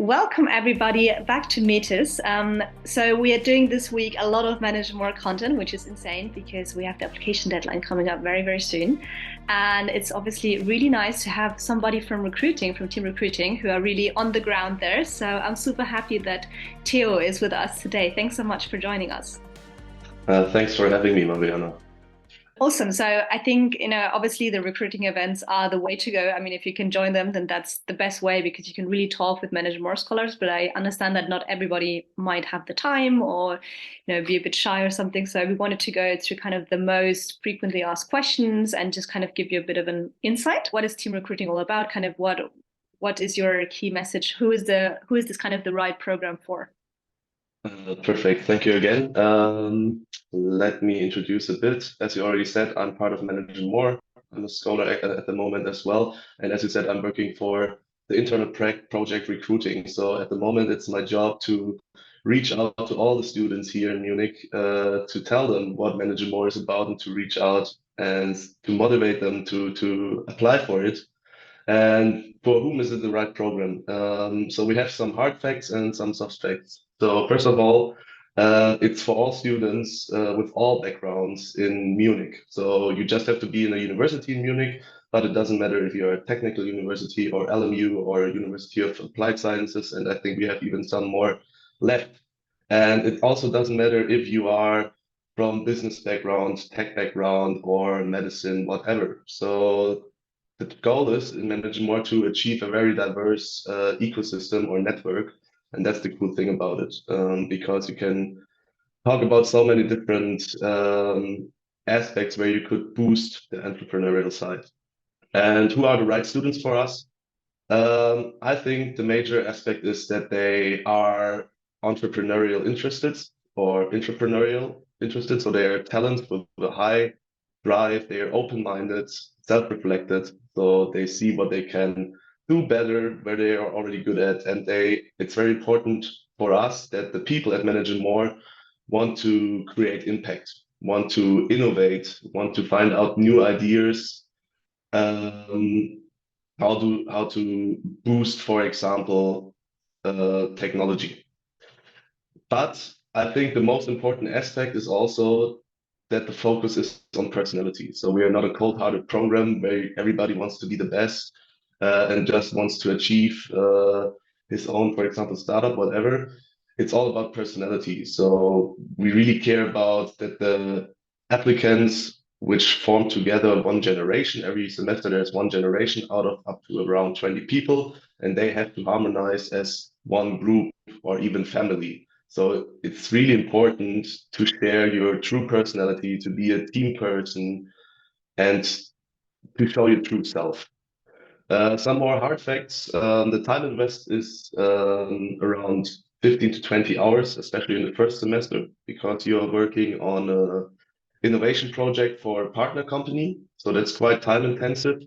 Welcome everybody back to Metis. So we are doing this week a lot of manage more content, which is insane because we have the application deadline coming up very, very soon. And it's obviously really nice to have somebody from recruiting, from team recruiting, who are really on the ground there. So I'm super happy that Theo is with us today. Thanks so much for joining us. Thanks for having me, Mariana. Awesome. So I think, obviously the recruiting events are the way to go. I mean, if you can join them, then that's the best way because you can really talk with Manage More scholars. But I understand that not everybody might have the time or, be a bit shy or something. So we wanted to go through kind of the most frequently asked questions and just kind of give you a bit of an insight. What is team recruiting all about? Kind of what is your key message? Who is this kind of the right program for? Perfect. Thank you again. Let me introduce a bit. As you already said, I'm part of Managing More. I'm a scholar at the moment as well. And as you said, I'm working for the internal project recruiting. So at the moment, it's my job to reach out to all the students here in Munich to tell them what Managing More is about and to reach out and to motivate them to apply for it. And for whom is it the right program? So we have some hard facts and some soft facts. So first of all, it's for all students with all backgrounds in Munich. So you just have to be in a university in Munich, but it doesn't matter if you're a technical university or LMU or University of Applied Sciences, and I think we have even some more left. And it also doesn't matter if you are from business background, tech background, or medicine, whatever. So the goal is in Managing More to achieve a very diverse ecosystem or network. And that's the cool thing about it, because you can talk about so many different aspects where you could boost the entrepreneurial side. And who are the right students for us? I think the major aspect is that they are entrepreneurial interested or entrepreneurial interested. So they are talent with a high drive, they are open-minded, self-reflected, so they see what they can do better, where they are already good at, and it's very important for us that the people at Managing More want to create impact, want to innovate, want to find out new ideas, um, how to boost, for example, technology. But I think the most important aspect is also that the focus is on personality. So we are not a cold-hearted program where everybody wants to be the best and just wants to achieve his own, for example, startup, whatever. It's all about personality. So we really care about that the applicants which form together one generation. Every semester there's one generation out of up to around 20 people, and they have to harmonize as one group or even family. So it's really important to share your true personality, to be a team person, and to show your true self. Some more hard facts. The time invest is around 15 to 20 hours, especially in the first semester, because you are working on an innovation project for a partner company. So that's quite time intensive,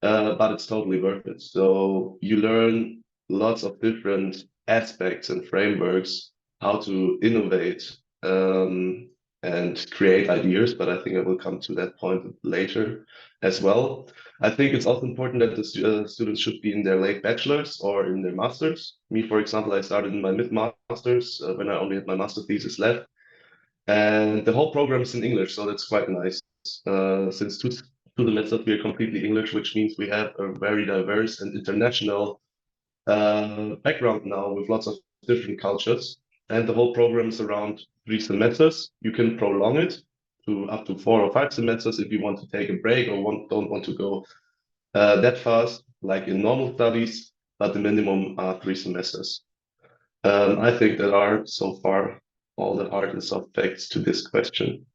but it's totally worth it. So you learn lots of different aspects and frameworks how to innovate and create ideas, but I think I will come to that point later as well. I think it's also important that the students should be in their late bachelor's or in their master's. Me, for example, I started in my mid-master's when I only had my master thesis left. And the whole program is in English, so that's quite nice. Since two semesters, we are completely English, which means we have a very diverse and international background now with lots of different cultures. And the whole program is around 3 semesters. You can prolong it to up to 4 or 5 semesters if you want to take a break or don't want to go that fast, like in normal studies, but the minimum are 3 semesters. I think that are so far all the hard and soft facts to this question.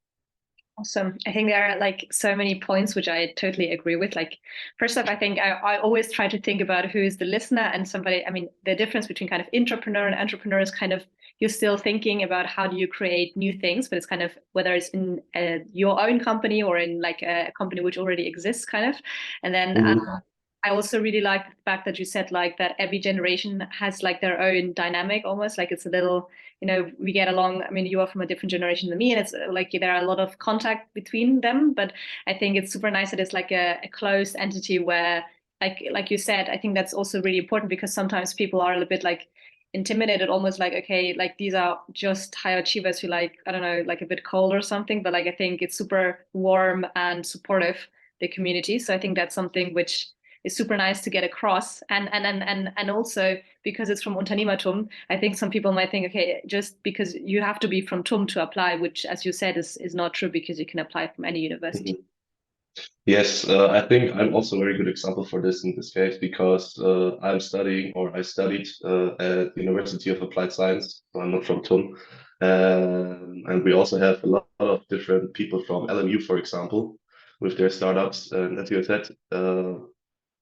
Awesome. I think there are like so many points which I totally agree with. Like, first off, I think I always try to think about who is the listener and somebody. I mean, the difference between kind of intrapreneur and entrepreneur is kind of you're still thinking about how do you create new things, but it's kind of whether it's in your own company or in like a company which already exists, kind of. And then Mhm. I also really like the fact that you said like that every generation has like their own dynamic almost like it's a little, we get along. I mean, you are from a different generation than me, and it's like there are a lot of contact between them. But I think it's super nice that it's like a closed entity where like you said, I think that's also really important because sometimes people are a little bit like intimidated, almost like, okay, like these are just high achievers who like, I don't know, like a bit cold or something. But like I think it's super warm and supportive, the community. So I think that's something which is super nice to get across. And also because it's from Unternehmertum, I think some people might think, okay, just because you have to be from TUM to apply, which as you said is not true because you can apply from any university. Mhm. Yes, I think I'm also a very good example for this in this case because I'm studying or I studied at the University of Applied Science. So I'm not from TUM. And we also have a lot of different people from LMU, for example, with their startups. And as you said,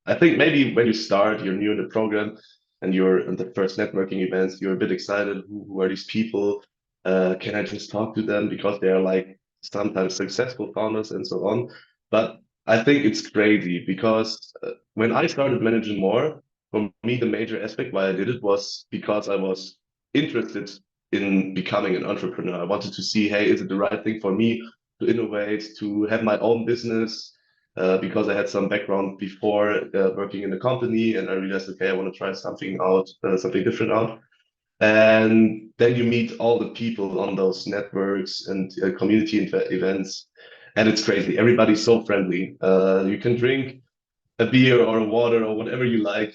I think maybe when you start, you're new in the program and you're in the first networking events, you're a bit excited. Who are these people? Can I just talk to them because they are like sometimes successful founders and so on? But I think it's crazy because when I started managing more, for me, the major aspect why I did it was because I was interested in becoming an entrepreneur. I wanted to see, hey, is it the right thing for me to innovate, to have my own business? Because I had some background before working in a company, and I realized, okay, I want to try something out, something different out. And then you meet all the people on those networks and community events, and it's crazy. Everybody's so friendly. You can drink a beer or a water or whatever you like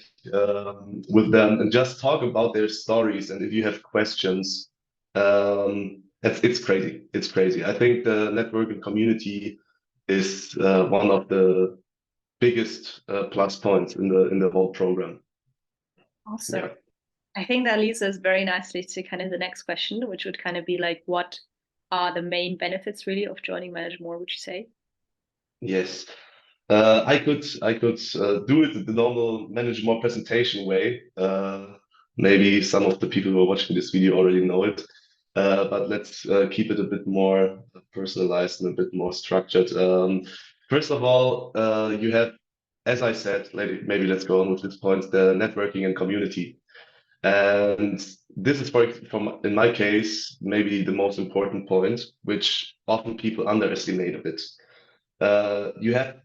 with them and just talk about their stories. And if you have questions, it's crazy. It's crazy. I think the network and community is one of the biggest plus points in the whole program. Awesome. Yeah. I think that leads us very nicely to kind of the next question, which would kind of be like, what are the main benefits really of joining Manage More, would you say? Yes. I could do it the normal manage more presentation way. Maybe some of the people who are watching this video already know it. But let's keep it a bit more personalized and a bit more structured. First of all, you have, as I said, maybe let's go on with this point, the networking and community. And this is from in my case, maybe the most important point, which often people underestimate a bit. You have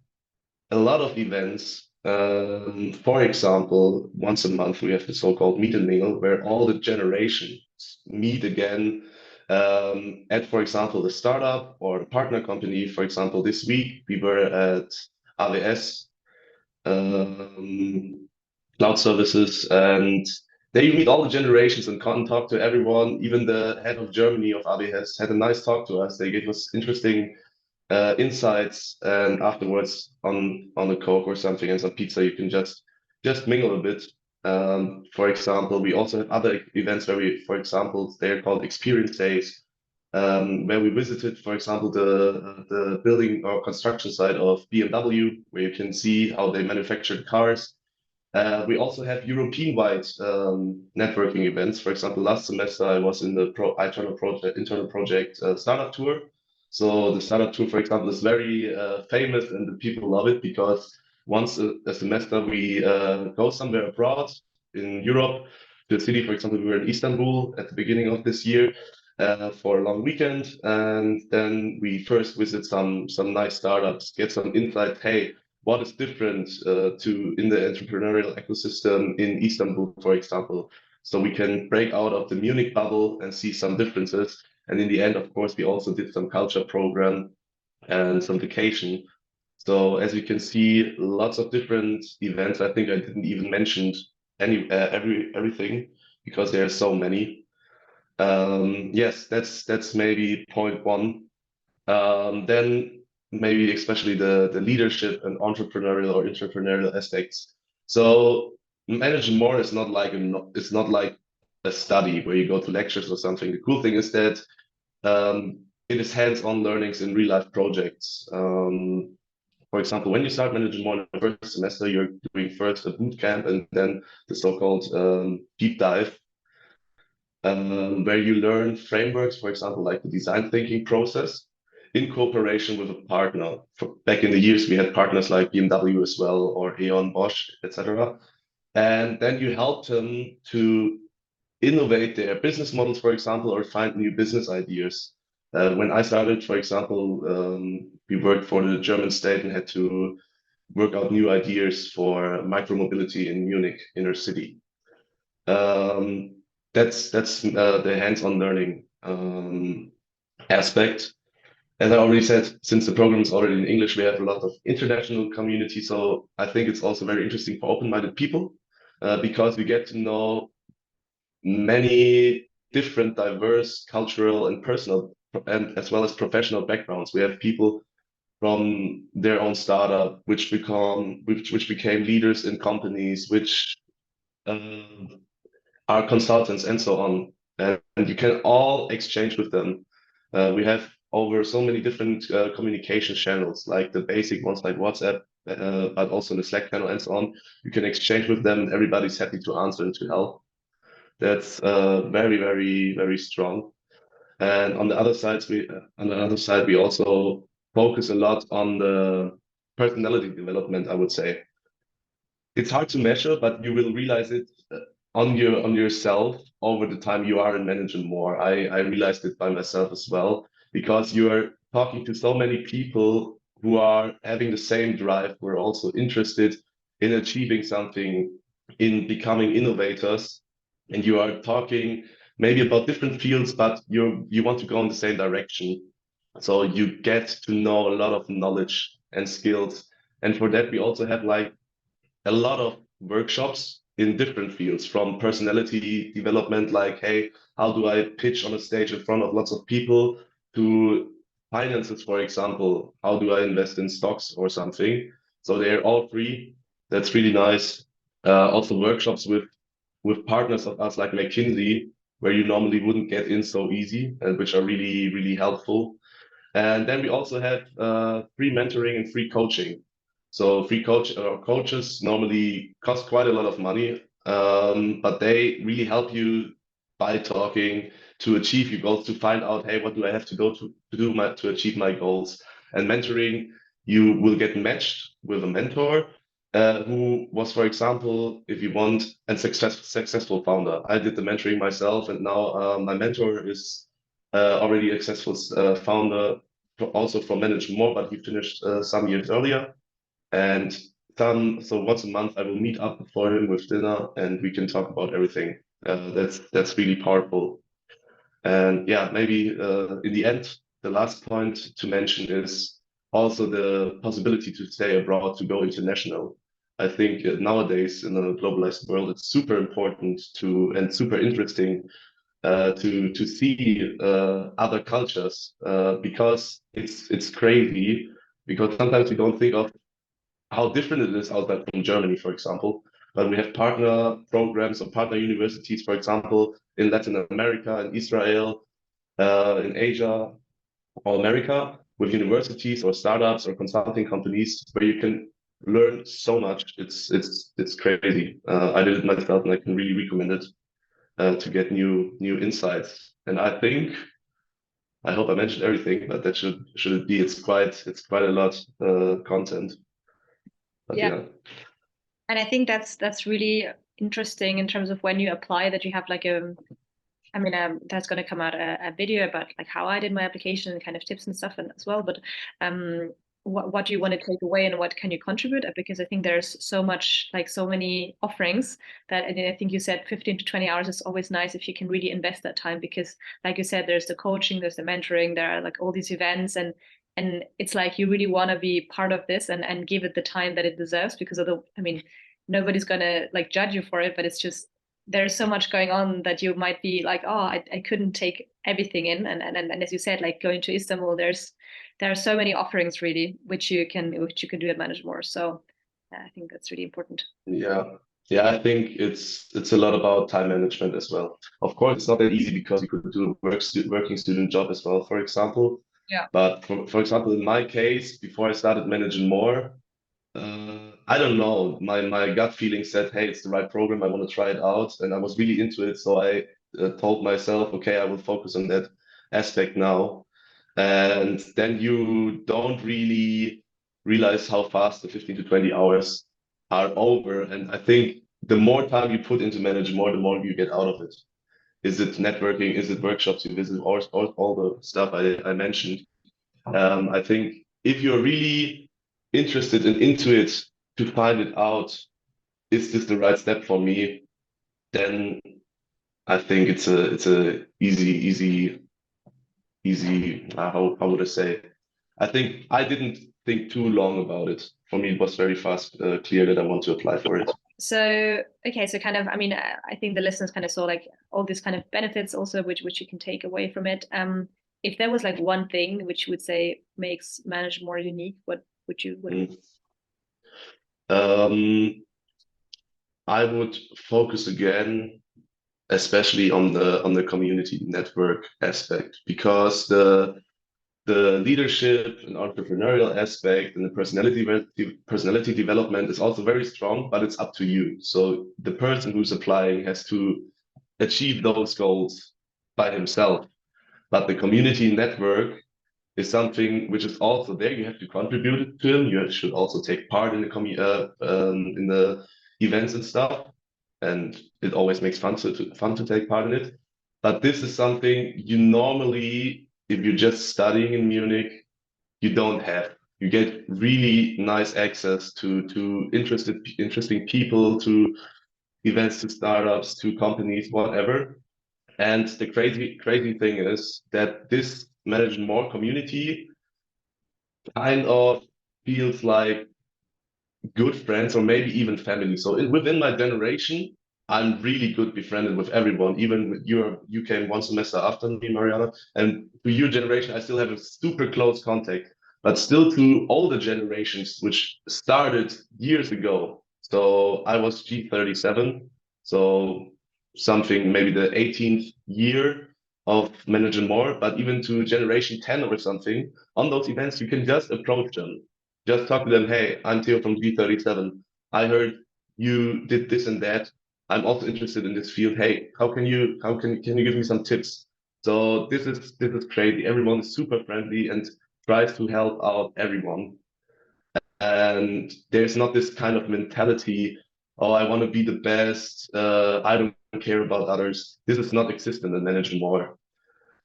a lot of events. For example, once a month we have the so-called meet and mingle, where all the generations meet again at, for example, the startup or the partner company. For example, this week we were at AWS cloud services, and there you meet all the generations and can talk to everyone. Even the head of Germany of AWS had a nice talk to us. They gave us interesting insights, and afterwards on a Coke or something and some pizza, you can just mingle a bit. For example, we also have other events where we, for example, they're called experience days, where we visited, for example, the building or construction site of BMW, where you can see how they manufacture cars. We also have European-wide networking events. For example, last semester I was in the internal project startup tour. So the startup tour, for example, is very famous, and the people love it because once a semester we go somewhere abroad in Europe. The city, for example, we were in Istanbul at the beginning of this year for a long weekend, and then we first visit some nice startups, get some insight. Hey, what is different to in the entrepreneurial ecosystem in Istanbul, for example. So we can break out of the Munich bubble and see some differences. And in the end, of course, we also did some culture program and some vacation. So as you can see, lots of different events. I think I didn't even mention everything because there are so many. Yes, that's maybe point one. Then maybe especially the leadership and entrepreneurial aspects. So managing more is not like it's not like a study where you go to lectures or something. The cool thing is that it is hands-on learnings in real life projects. For example, when you start managing more in the first semester, you're doing first a boot camp and then the so-called deep dive where you learn frameworks, for example, like the design thinking process in cooperation with a partner. Back in the years, we had partners like BMW as well, or Aeon, Bosch, etc. And then you help them to innovate their business models, for example, or find new business ideas. When I started, for example, we worked for the German state and had to work out new ideas for micromobility in Munich inner city. Um, that's the hands-on learning aspect. As I already said, since the program is already in English, we have a lot of international community. So I think it's also very interesting for open-minded people because we get to know many different, diverse cultural and personal, and as well as professional backgrounds. We have people from their own startup, which became leaders in companies, which um, are consultants and so on. And you can all exchange with them. We have over so many different communication channels, like the basic ones like WhatsApp, but also the Slack channel and so on. You can exchange with them, and everybody's happy to answer and to help. That's very, very, very strong. And on the other side, we also focus a lot on the personality development, I would say. It's hard to measure, but you will realize it on yourself over the time you are in management more. I realized it by myself as well because you are talking to so many people who are having the same drive, who are also interested in achieving something, in becoming innovators, and you are talking maybe about different fields, but you want to go in the same direction. So you get to know a lot of knowledge and skills. And for that, we also have like a lot of workshops in different fields from personality development, like, hey, how do I pitch on a stage in front of lots of people, to finances, for example, how do I invest in stocks or something? So they're all free. That's really nice. Also workshops with partners of us like McKinsey, where you normally wouldn't get in so easy, and which are really, really helpful. And then we also have free mentoring and free coaching. So coaches normally cost quite a lot of money, but they really help you by talking to achieve your goals, to find out, hey, what do I have to go to do to achieve my goals? And mentoring, you will get matched with a mentor who was, for example, if you want, a successful founder. I did the mentoring myself, and now my mentor is already a successful founder, also from Manage More, but he finished some years earlier. And so once a month, I will meet up for him with dinner, and we can talk about everything. That's really powerful. And yeah, maybe in the end, the last point to mention is also the possibility to stay abroad, to go international. I think nowadays in a globalized world, it's super important to and super interesting to see other cultures because it's crazy because sometimes we don't think of how different it is outside from Germany, for example. But we have partner programs or partner universities, for example, in Latin America, in Israel, in Asia, or America, with universities or startups or consulting companies where you can learn so much. It's crazy. I did it myself, and I can really recommend it to get new insights. And I hope I mentioned everything, but that should it be. It's quite a lot content. But Yeah. yeah. And I think that's really interesting in terms of when you apply that you have like I mean, there's going to come out a video about like how I did my application and kind of tips and stuff and as well. But what do you want to take away and what can you contribute? Because I think there's so much, like so many offerings that and I think you said 15 to 20 hours is always nice if you can really invest that time because, like you said, there's the coaching, there's the mentoring, there are like all these events and it's like you really want to be part of this and give it the time that it deserves because of the, I mean, nobody's going to like judge you for it, but it's just there's so much going on that you might be like, oh, I couldn't take everything in. And as you said, like going to Istanbul, there are so many offerings really, which you can do at Manage More. So I think that's really important. Yeah. Yeah, I think it's a lot about time management as well. Of course, it's not that easy because you could do a working student job as well, for example. Yeah. But for example, in my case, before I started managing more, I don't know. My gut feeling said, "Hey, it's the right program. I want to try it out," and I was really into it. So I told myself, "Okay, I will focus on that aspect now." And then you don't really realize how fast the 15 to 20 hours are over. And I think the more time you put into managing more, the more you get out of it. Is it networking? Is it workshops you visit? All the stuff I mentioned. I think if you're really interested and into it to find it out, is this the right step for me? Then I think it's a easy. How would I say? I think I didn't think too long about it. For me, it was very fast, clear that I want to apply for it. So, okay, so kind of, I mean, I think the listeners kind of saw like all these kind of benefits also, which you can take away from it. If there was like one thing which you would say makes Manage more unique, what would you would? Mm. Um, I would focus again, especially on the community network aspect, because the leadership and entrepreneurial aspect and the personality development is also very strong, but it's up to you. So the person who's applying has to achieve those goals by himself. But the community network is something which is also there. You have to contribute to them. You should also take part in in the events and stuff. And it always makes fun to take part in it. But this is something you normally, if you're just studying in Munich, you don't have. You get really nice access to interesting people, to events, to startups, to companies, whatever. And the crazy thing is that this Manage More community kind of feels like good friends or maybe even family. So within my generation, I'm really good befriended with everyone. Even with you came one semester after me, Mariana, and to your generation, I still have a super close contact. But still to older generations, which started years ago. So I was G37, so something maybe the 18th year of Managing More. But even to generation 10 or something, on those events, you can just approach them, just talk to them. Hey, I'm Theo from G37. I heard you did this and that. I'm also interested in this field. Hey, can you give me some tips? So this is crazy. Everyone is super friendly and tries to help out everyone. And there's not this kind of mentality, oh, I want to be the best. I don't care about others. This is not existent in Managing More.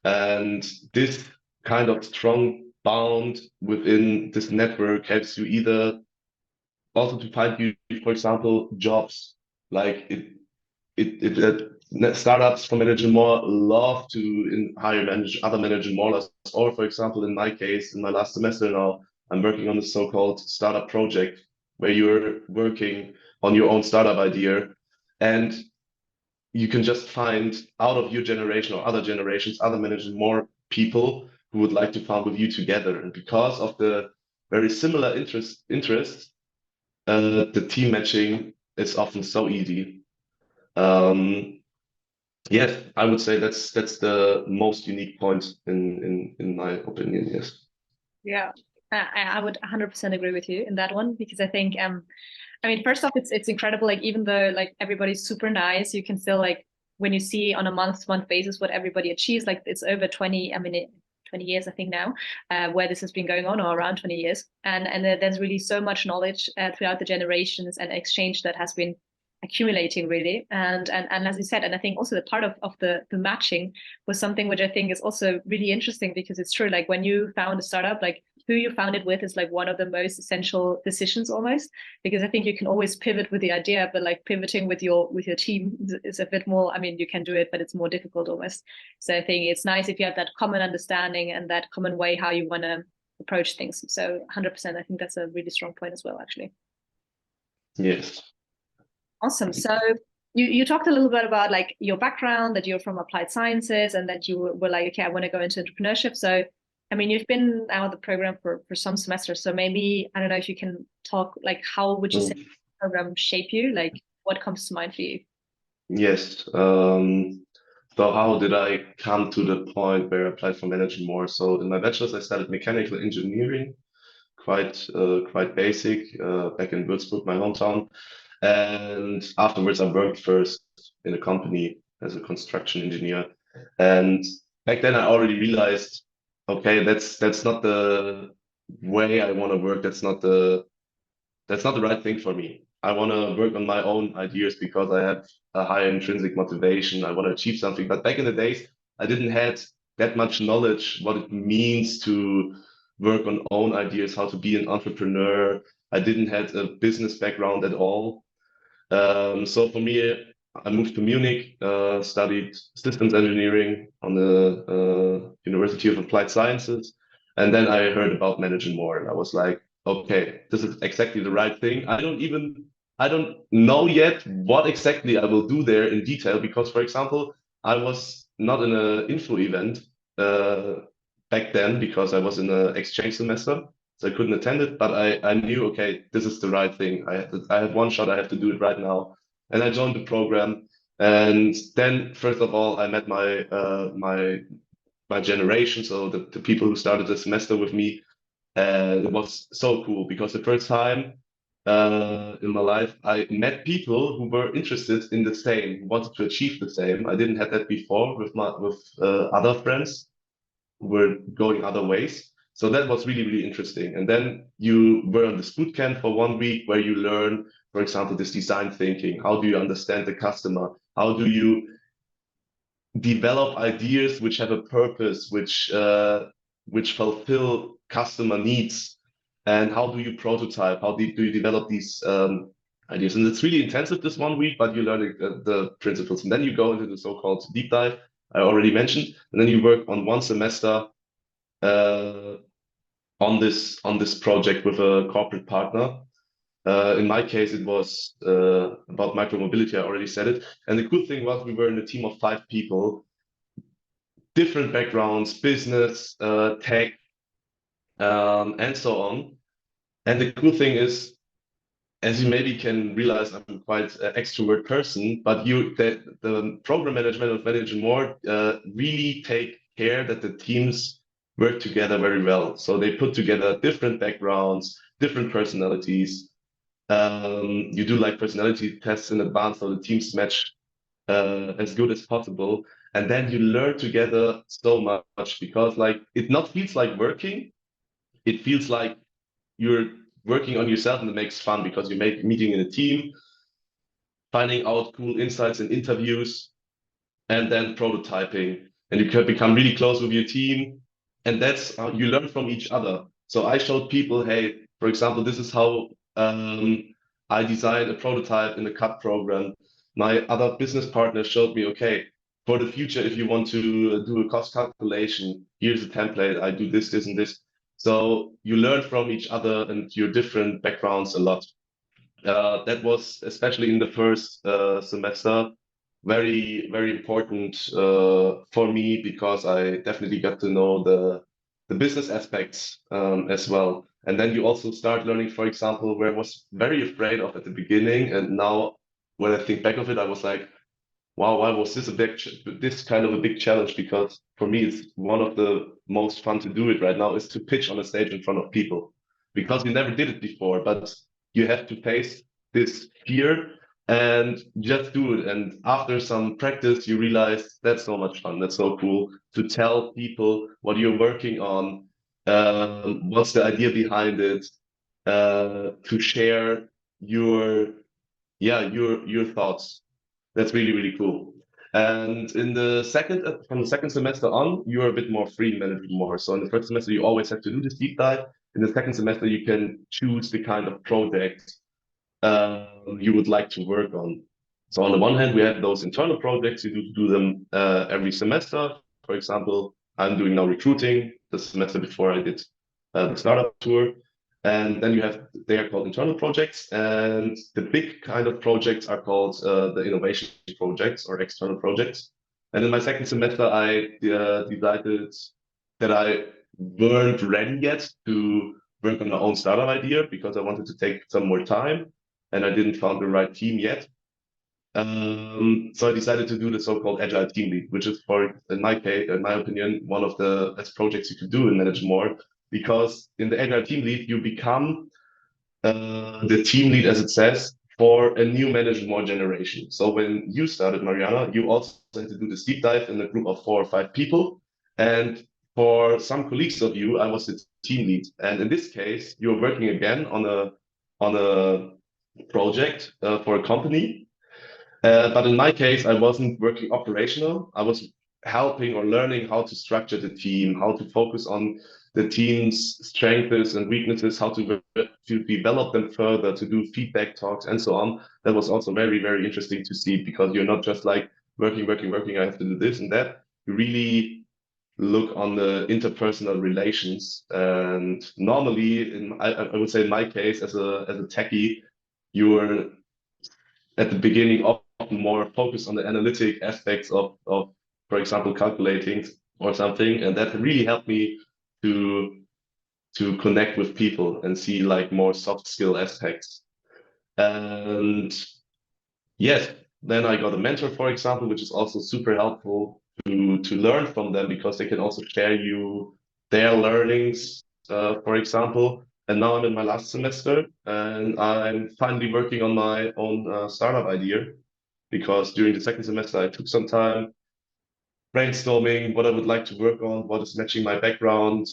And this kind of strong bound within this network helps you either also to find you, for example, jobs. Like startups from Managing More love to hire other Managing More. Or for example, in my case, in my last semester now, I'm working on a so-called startup project where you're working on your own startup idea, and you can just find out of your generation or other generations, other Managing More people who would like to found with you together. And because of the very similar interests, the team matching is often so easy. Um, yes, I would say that's the most unique point in my opinion. Yes. Yeah, I would 100% agree with you in that one because I think I mean, first off, it's incredible. Like even though like everybody's super nice, you can still like when you see on a month basis what everybody achieves. Like it's over 20. I mean, 20 years I think now, where this has been going on, or around 20 years, and there's really so much knowledge throughout the generations and exchange that has been accumulating really and as you said, and I think also the part of the matching was something which I think is also really interesting because it's true, like when you found a startup, like who you found it with is like one of the most essential decisions almost, because I think you can always pivot with the idea, but like pivoting with your team is a bit more, I mean, you can do it, but it's more difficult almost. So I think it's nice if you have that common understanding and that common way how you want to approach things. So 100%, I think that's a really strong point as well, actually. Yes. Awesome. So you talked a little bit about like your background, that you're from applied sciences and that you were like, okay, I want to go into entrepreneurship. So I mean, you've been out of the program for some semesters. So maybe I don't know if you can talk like how would you say Mm. the program shape you? Like what comes to mind for you? Yes. So how did I come to the point where I applied for Managing More? So in my bachelor's, I studied mechanical engineering, quite basic, back in Würzburg, my hometown. And afterwards, I worked first in a company as a construction engineer. And back then, I already realized, okay, that's not the way I want to work. That's not the right thing for me. I want to work on my own ideas because I have a higher intrinsic motivation. I want to achieve something. But back in the days, I didn't had that much knowledge what it means work on own ideas, how to be an entrepreneur. I didn't have a business background at all. So for me, I moved to Munich, studied systems engineering on the University of Applied Sciences, and then I heard about Managing More, and I was like, okay, this is exactly the right thing. I don't know yet what exactly I will do there in detail because, for example, I was not in an info event uh, back then because I was in an exchange semester, so I couldn't attend it. But I knew, okay, this is the right thing. I have one shot. I have to do it right now, and I joined the program. And then, first of all, I met my generation, so the people who started the semester with me. And it was so cool because the first time in my life, I met people who were interested in the same, who wanted to achieve the same. I didn't have that before with other friends who were going other ways. So that was really, really interesting. And then you were on this boot camp for 1 week where you learn, for example, this design thinking. How do you understand the customer? How do you develop ideas which have a purpose, which fulfill customer needs, and how do you prototype? How do you develop these ideas? And it's really intensive this 1 week, but you learn the principles, and then you go into the so-called deep dive I already mentioned, and then you work on 1 semester uh, on this project with a corporate partner. In my case, it was about micromobility. I already said it. And the cool thing was we were in a team of 5 people, different backgrounds, business, tech, and so on. And the cool thing is, as you maybe can realize, I'm quite an extrovert person, but the program management of Managing More really take care that the teams work together very well. So they put together different backgrounds, different personalities. You do like personality tests in advance so the teams match as good as possible. And then you learn together so much because like it not feels like working, it feels like you're working on yourself and it makes fun because you make meeting in a team, finding out cool insights in interviews, and then prototyping. And you can become really close with your team. And that's how you learn from each other. So I showed people, hey, for example, this is how I designed a prototype in the CAD program. My other business partner showed me, okay, for the future, if you want to do a cost calculation, here's a template. I do this, this, and this. So you learn from each other and your different backgrounds a lot. That was especially in the first semester very, very important for me because I definitely got to know the business aspects as well. And then you also start learning, for example, where I was very afraid of at the beginning, and now when I think back of it, I was like, wow, why was this this kind of a big challenge? Because for me, it's one of the most fun to do it right now is to pitch on a stage in front of people because you never did it before, but you have to face this fear and just do it. And after some practice, you realize that's so much fun. That's so cool to tell people what you're working on, what's the idea behind it, to share your your thoughts. That's really, really cool. And in the second, from the second semester on, you're a bit more free in managing more. So in the first semester, you always have to do this deep dive. In the second semester, you can choose the kind of project you would like to work on. So on the one hand, we have those internal projects. You do them every semester. For example, I'm doing now recruiting. The semester before I did the startup tour. And then you have, they are called internal projects. And the big kind of projects are called the innovation projects or external projects. And in my second semester, I decided that I weren't ready yet to work on my own startup idea because I wanted to take some more time and I didn't found the right team yet. So I decided to do the so-called agile team lead, which is for, in my case, in my opinion, one of the best projects you could do in Manage More, because in the agile team lead, you become the team lead, as it says, for a new Manage More generation. So when you started, Mariana, you also had to do this deep dive in a group of 4 or 5 people. And for some colleagues of you, I was the team lead. And in this case, you're working again on a project for a company. But in my case, I wasn't working operational. I was helping or learning how to structure the team, how to focus on the team's strengths and weaknesses, how to develop them further, to do feedback talks and so on. That was also very, very interesting to see, because you're not just like working, working, working, I have to do this and that. You really look on the interpersonal relations. And normally, I would say in my case, as a techie, you're at the beginning often more focused on the analytic aspects of, for example, calculating or something. And that really helped me to to connect with people and see like more soft skill aspects. And yes, then I got a mentor, for example, which is also super helpful to learn from them, because they can also share you their learnings, for example. And now I'm in my last semester, and I'm finally working on my own startup idea, because during the second semester I took some time brainstorming what I would like to work on, what is matching my background.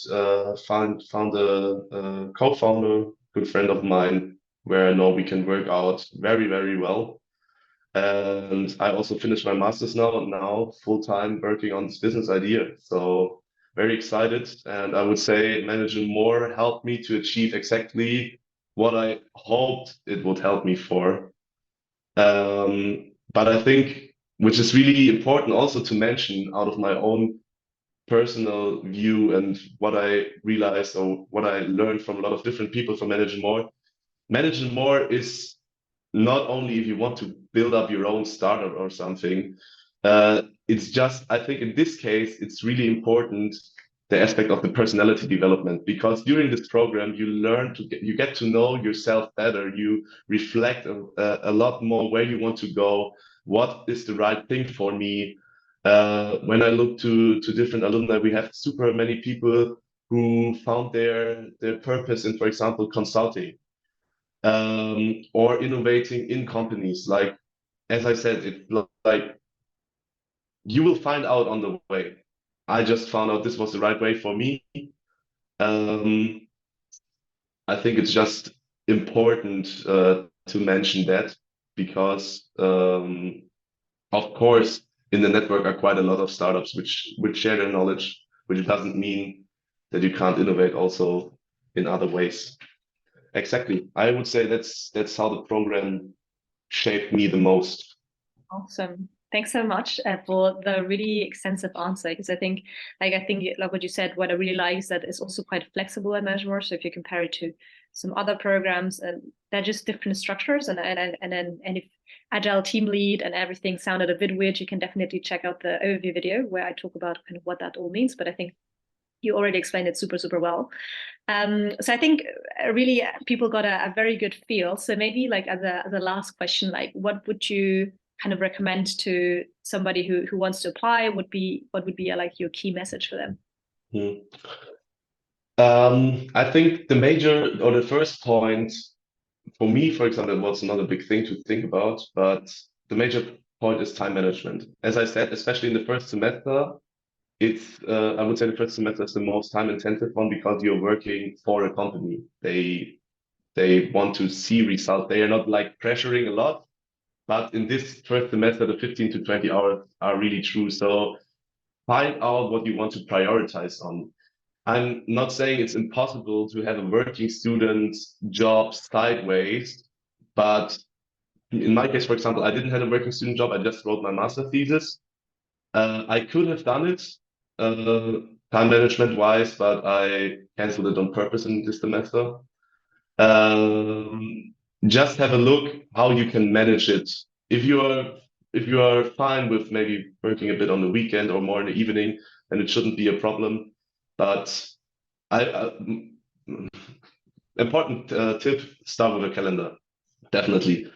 Found a co-founder, good friend of mine, where I know we can work out very, very well. And I also finished my master's now full time working on this business idea. So very excited. And I would say managing more helped me to achieve exactly what I hoped it would help me for. But I think, which is really important also to mention out of my own personal view and what I realized or what I learned from a lot of different people from managing more is not only if you want to build up your own startup or something. It's just, I think in this case, it's really important the aspect of the personality development, because during this program you learn you get to know yourself better. You reflect a lot more where you want to go, what is the right thing for me. When I look to different alumni, we have super many people who found their purpose in, for example, consulting, or innovating in companies. Like, as I said, it's like you will find out on the way. I just found out this was the right way for me. Um, I think it's just important to mention that, because, of course, in the network are quite a lot of startups which share their knowledge, which doesn't mean that you can't innovate also in other ways. Exactly. I would say that's how the program shaped me the most. Awesome. Thanks so much for the really extensive answer. Because I think, like what you said, what I really like is that it's also quite flexible at Measuremore. So if you compare it to some other programs, and they're just different structures, and if Agile team lead and everything sounded a bit weird, you can definitely check out the overview video where I talk about kind of what that all means. But I think you already explained it super, super well. So I think really people got a very good feel. So maybe like as a last question, like what would you kind of recommend to somebody who wants to apply? What would be like your key message for them? Hmm. I think the major or the first point for me, for example, was not a big thing to think about, but the major point is time management. As I said, especially in the first semester, I would say the first semester is the most time intensive one, because you're working for a company. They want to see results. They are not like pressuring a lot, but in this first semester, the 15 to 20 hours are really true. So find out what you want to prioritize on. I'm not saying it's impossible to have a working student job sideways, but in my case, for example, I didn't have a working student job. I just wrote my master thesis. I could have done it, uh, time management wise, but I canceled it on purpose in this semester. Um, just have a look how you can manage it. If you are if you are fine with maybe working a bit on the weekend or more in the evening, then it shouldn't be a problem. But I important tip: start with a calendar, definitely.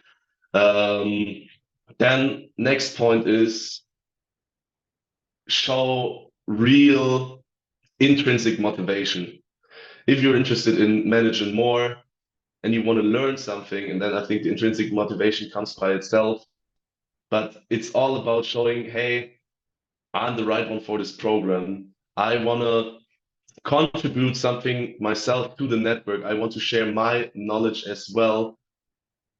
Um, then next point is show real intrinsic motivation. If you're interested in managing more and you want to learn something, and then I think the intrinsic motivation comes by itself. But it's all about showing, hey, I'm the right one for this program. I want to contribute something myself to the network. I want to share my knowledge as well.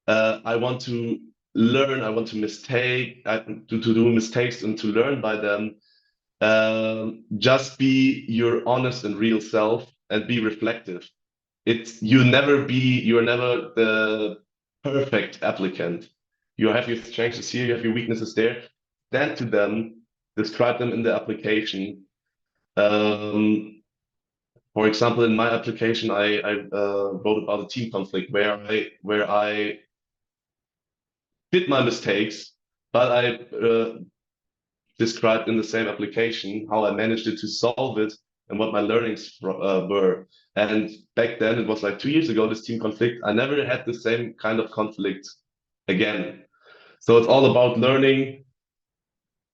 I want to learn. I want to do mistakes and to learn by them. just be your honest and real self and be reflective. You're never the perfect applicant. You have your strengths here, you have your weaknesses there. Stand to them, describe them in the application. Um, for example, in my application, I wrote about a team conflict where I did my mistakes, but I described in the same application how I managed it to solve it and what my learnings were. And back then, it was like 2 years ago, this team conflict. I never had the same kind of conflict again. So it's all about learning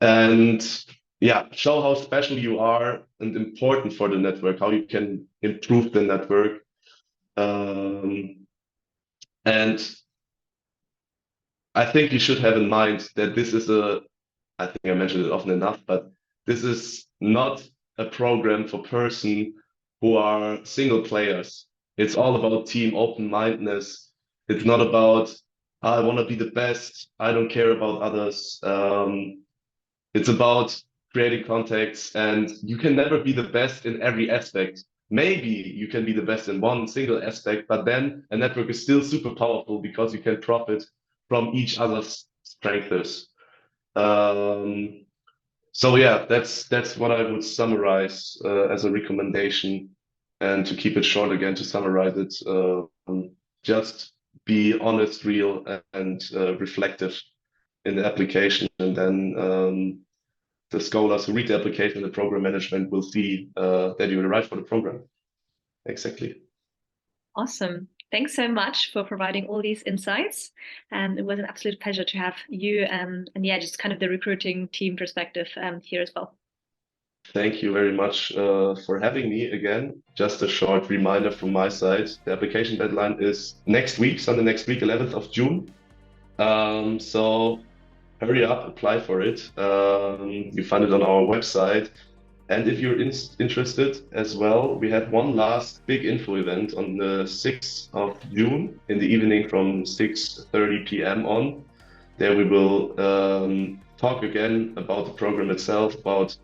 and yeah, show how special you are and important for the network, how you can improve the network. Um, and I think you should have in mind that I think I mentioned it often enough, but this is not a program for person who are single players. It's all about team open-mindedness. It's not about, I want to be the best. I don't care about others. It's about creating contacts, and you can never be the best in every aspect. Maybe you can be the best in one single aspect, but then a network is still super powerful because you can profit from each other's strengths. Um, so yeah, that's what I would summarize as a recommendation. And to keep it short again, to summarize it, just be honest, real, and reflective in the application, and then the scholars who read the application and the program management will see that you're right for the program. Exactly. Awesome. Thanks so much for providing all these insights. It was an absolute pleasure to have you and yeah, just kind of the recruiting team perspective here as well. Thank you very much for having me again. Just a short reminder from my side. The application deadline is next week, Sunday next week, 11th of June. So hurry up, apply for it. You find it on our website. And if you're interested as well, we have one last big info event on the 6th of June in the evening from 6:30 p.m. on. There we will talk again about the program itself, about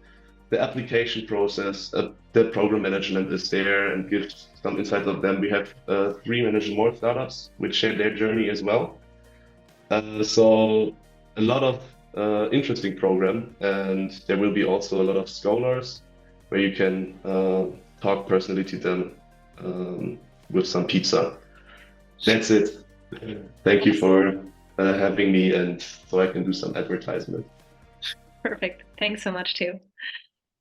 the application process. The program management is there and gives some insights of them. We have 3 Manage More startups which share their journey as well. So a lot of interesting program, and there will be also a lot of scholars where you can talk personally to them with some pizza. That's it. Thank you for having me, and so I can do some advertisement. Perfect. Thanks so much too.